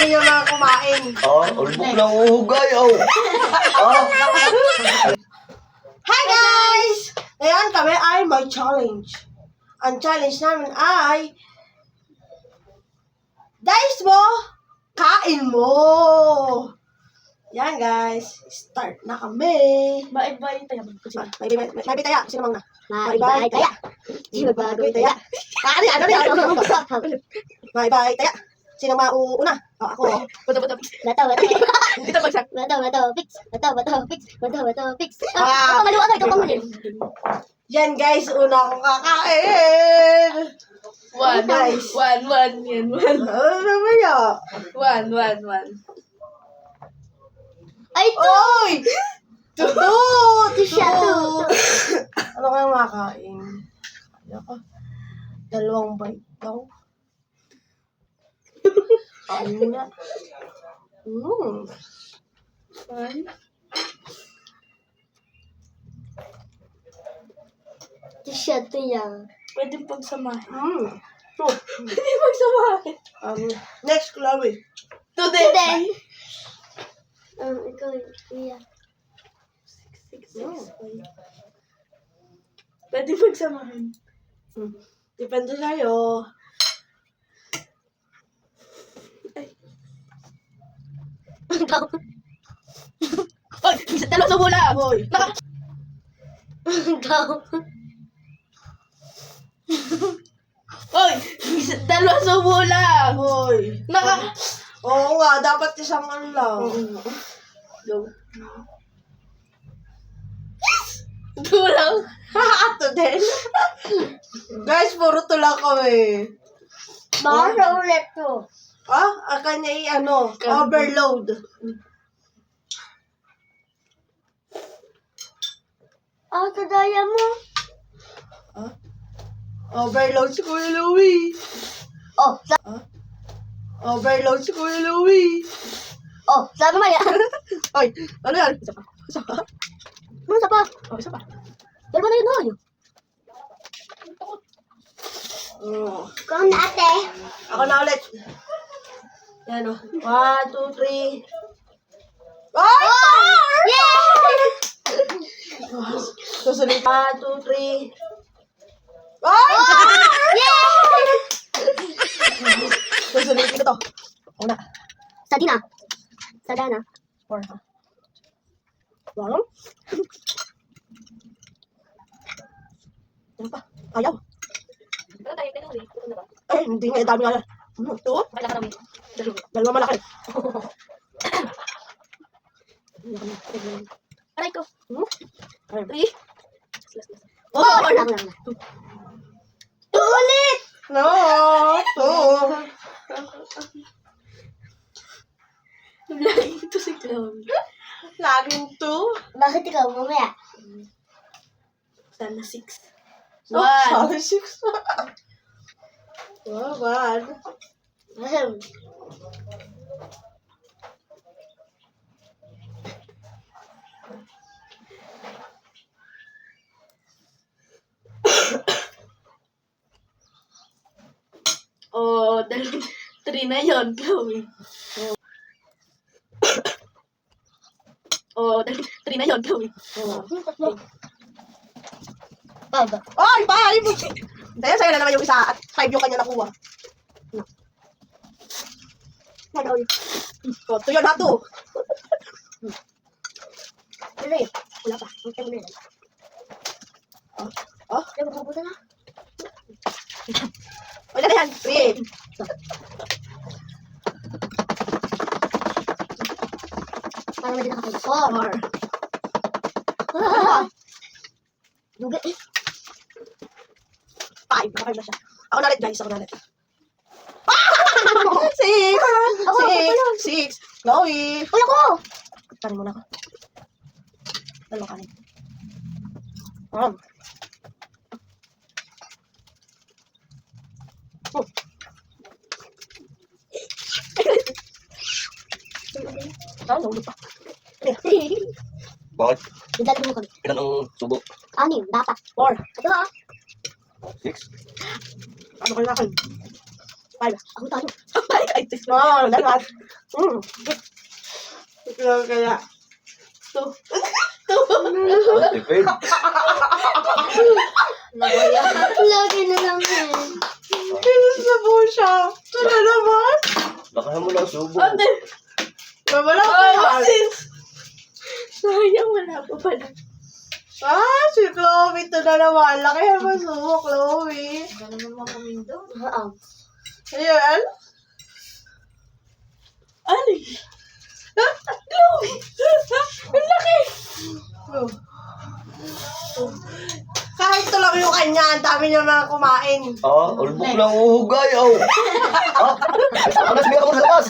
ayaw na kumain. Ulbok lang uhugay, Hi guys! Ngayon kami ay may challenge. Ang challenge namin ay Dice mo, kain mo! Yan guys, start na kami. Bye-bye tayo. May bitaya, sino mauna? Bye-bye tayo. May bitaya. Ano yan? May bitaya. Sino mauna? Ako. Bato. Dito bagsak. Bato, fix. Ah. Ito maluwa ka, ito pang Yan guys, una akong kakain. One. Yan, one. Ano naman yan? One. Ay, Oy! Two! Siya, two. Ano kayang makakain? Ako. 2 bite daw. Kain mo na. One. Siya, to yan. Pwede pagsamahin. Two. Pwede pagsamahin. Next, Chloe. Today. Ikaw, kuya. 6. Pwede pagsamahin. Depende sa'yo. Oy, isa talo sa bola. Hoy. Oy, isa talo sa bola. Hoy. Oo nga, dapat isang ano lang. Go. Tulang. Ito din. Guys, puro tulak kami. Baka ulit to. Ang kanya overload. Kadaya mo. Overload si Kuya Louie. Overload si Kuya Louie. Sabi mo yan. Ay, ano yan? Isa pa. Isa pa. Isa pa. Dalawa na yun, hoy. Kung na ate. Ako na ulit. Yan o. 1, 2, 3. Ay! Yay! Susunod. 1, 2, 3. Ay! Yay! Susunod ko to. Una. Sadina. Sadana. 4 ha. Wow. Ano pa? Ayaw. Ay, hindi nga. Dami nga. Ito. Dalawa malaki. Aray ko. Ayun. 3. Oh! Ulit! No! Lagi ito si Chloe. Laging 2. Bakit ikaw mamaya? Sana 6. Sorry, 6. Oh, 1. Dahil 3 na yun, Chloe. Dahil 3 na yun, Chloe. Baba. Ay, 5! Sa'yo na naman yung isa at 5 yung kanya nakuha. Oh, 2 yun ha, 2. Wala pa. Huwag tayo na yun. Yung makabuta na. Wala na yan, 3. Parang hindi nakapag 4. Duga eh. 5. Naka-5 na siya. Ako na ulit, guys. Ako na ulit. 6! 6! Chloe! Uy, ako! Kanin muna ako. Dalawang kanin. Nahulog pa. Bakit? Didali mo kami. Ilan ang subo? 6, dapat. 4. Ito ha. 6. Ano kayo nakin? Five. Ako talo. Oo, dapat. Kaya. Two. Tipid. Lagi na lang eh. Kinis na po siya. Ito na naman. Lakahan mo lang subo. Ate. Wala ko. Sayang, wala pa pala. Si Chloe. Ito na naman. Laki naman sumo, Chloe. Gano'n naman kami doon. Oo. Ayan. Ano? Chloe! Ang laki! Kahit ito lang yung kanya, ang dami niya mga kumain. Ulbok lang uhugay. Alas, biya ako sa labas.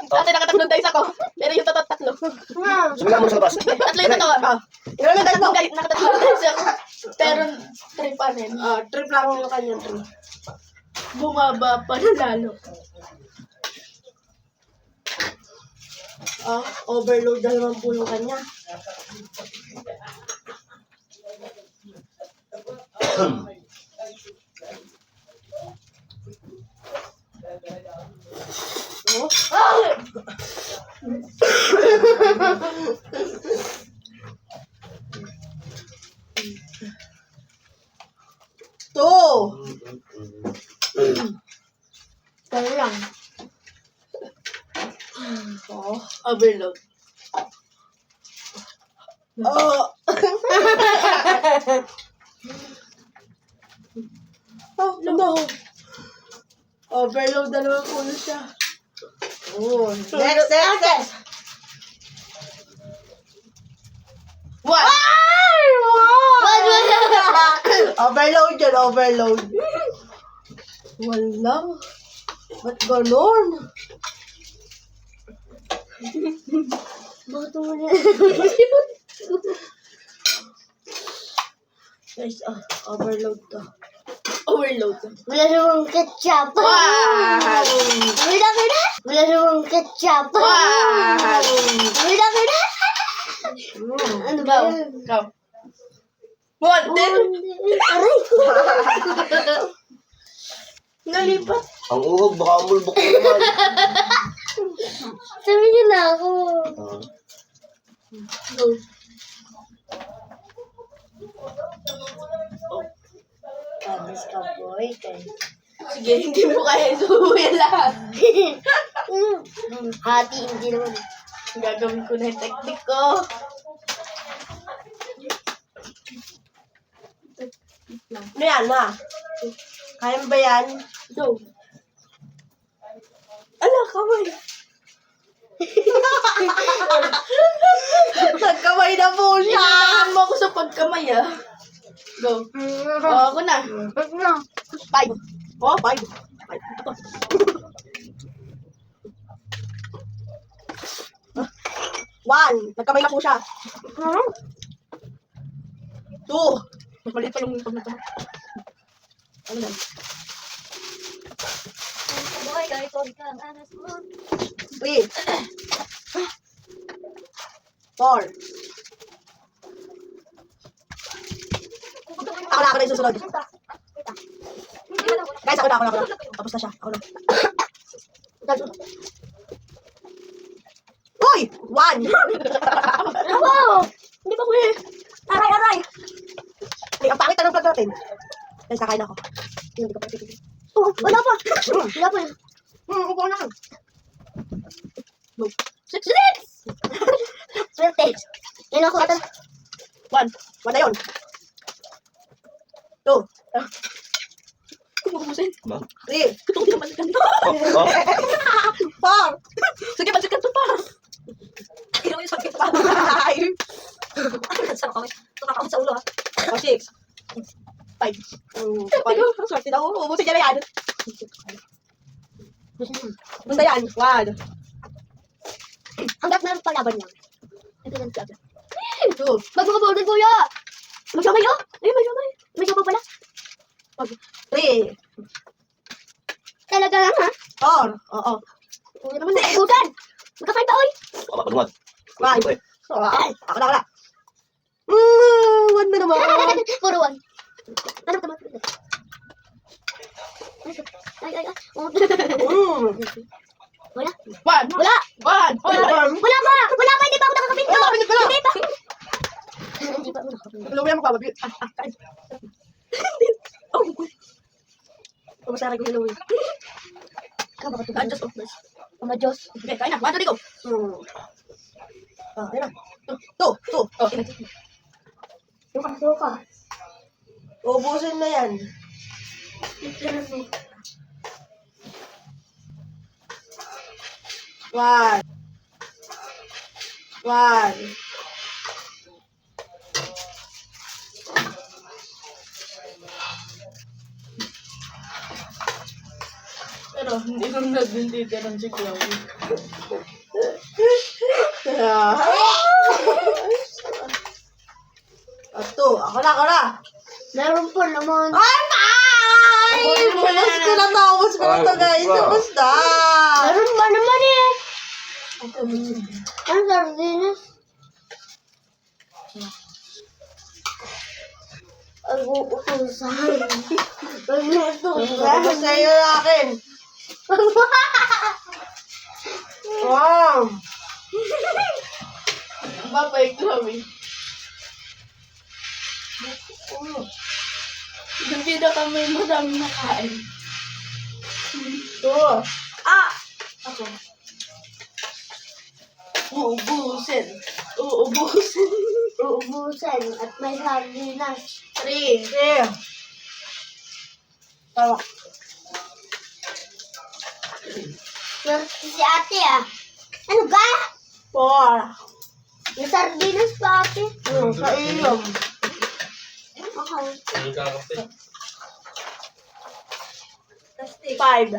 Ate, nakatatlong dice ako. Pero yung tatlo. Sumiga mo sa labas. Tatlo yung totoo. Ilan na dahil mo? Nakatatlong dice ako. Pero, three pa rin. Trip lang yung kanya, trip. Bumaba pa na lalo. Overload na naman po yung kanya. Two. Kaya lang. Overload. No. Overload na naman po siya. Next. One! Ay! Wow! Overload yun, overload. Wala. Ba't ganon? Bakit mo na? Guys, overload to. Overload. Wala namang ketchup. Wow! Wala ka na. Wala namang ketchup. Wow! Wala ka na. Ano ba Go. yun? Go. One, then. Aray ko. Nalipat. Ang uhog, baka umulbok na naman. Sabi niyo na ako. Go. Kabis ka boy. Sige, hindi mo kaya subuhin lahat. Hati, hindi naman. Gagawin ko na yung technique ko. Ano yan, na? Kaya mo ba yan? Go. Ala, kamay. Nagkamay na po siya. Inanahan mo ako sa pagkamay, ah. Go. Ako na. Five. Five. One. Nagkamay na po siya. Two. Maliit pa lang yung pagmata. Ano yan? Boy, kahit huwag kang anas mo. Three. Four. Ako na yung susunod. Guys, ako na. Tapos na siya. Ako na. Uy! One! Ako! Hindi pa huli. Aray! Ay, ang pangit na ng vlog natin. Guys, nakain ako. Hindi ko pa titigil. Oh, wala pa. Wala pa. Upo na. Six! Swerte. Yan ako. One. One na yun. Two. Kumukusin. Three. Gusto ko din ang balikan. Four. Sige, balikan to pa. Kaya yung sakit pa. Five. Saan ako? Tukakakot sa ulo ha. O, six. Five. Swerte daw. Ubusin niya na yan. Basta yan. One. Hanggat meron palaban lang. Ito lang siya. Two. Magmakabodan kuya! Magsamay oh! Ay, may samay. May sabaw pala. Three. Talaga lang ha? Four. Oo. Huwag naman na ibutan. Magkakain pa oy. Papatungan. Five. Ako na. One na naman. Puro one. Ano ka Ay, ay, ay. Oh. Wala. One. Wala. One. Wala pa. Wala pa. Hindi pa ako nakakapit. Wala, kapit pala. Hindi pa. Hindi pa ako nakakapit. Luwi mo pa, babi. Kain. Pumasara ko yung luwi. Ikaw baka Ah, just of course. Ama Diyos. Okay, kain na. 1, 2, 3, go. Ayun na. Two. Okay. Suka. Ubusin na yan. One. Pero hindi ko nagtitiran si Chloe. Two. Ako na. Meron pa naman. Ay, ubus ko na to, guys. Ubus na. Meron pa naman eh. Ang sardinas.Ag-uutusan. Ubus na yun akin. Wow. Babay, Chloe. Hindi na kami marami nakain. Two. Ako. Uubusin. Uubusan at may sardinas. 3. Three. Tawa. Swerte si ate ah. Ano ba? Four. May sardinas pa ate. Sa ilong. Okay. Five.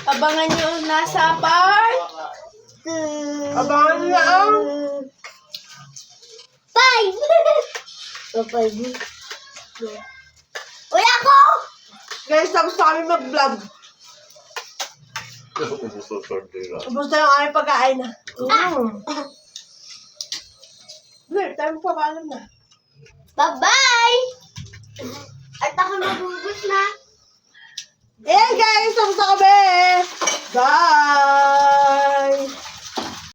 Abangan nyo nasa part. Abangan niyo ang Five! Five. Wala ko! guys, tapos na kami mag-vlog. Ubus na yung aming pagkain na. Wait, tayo mo paalam na. Bye-bye! At ako mabubus na. Ayan guys, tapos na kami. Bye!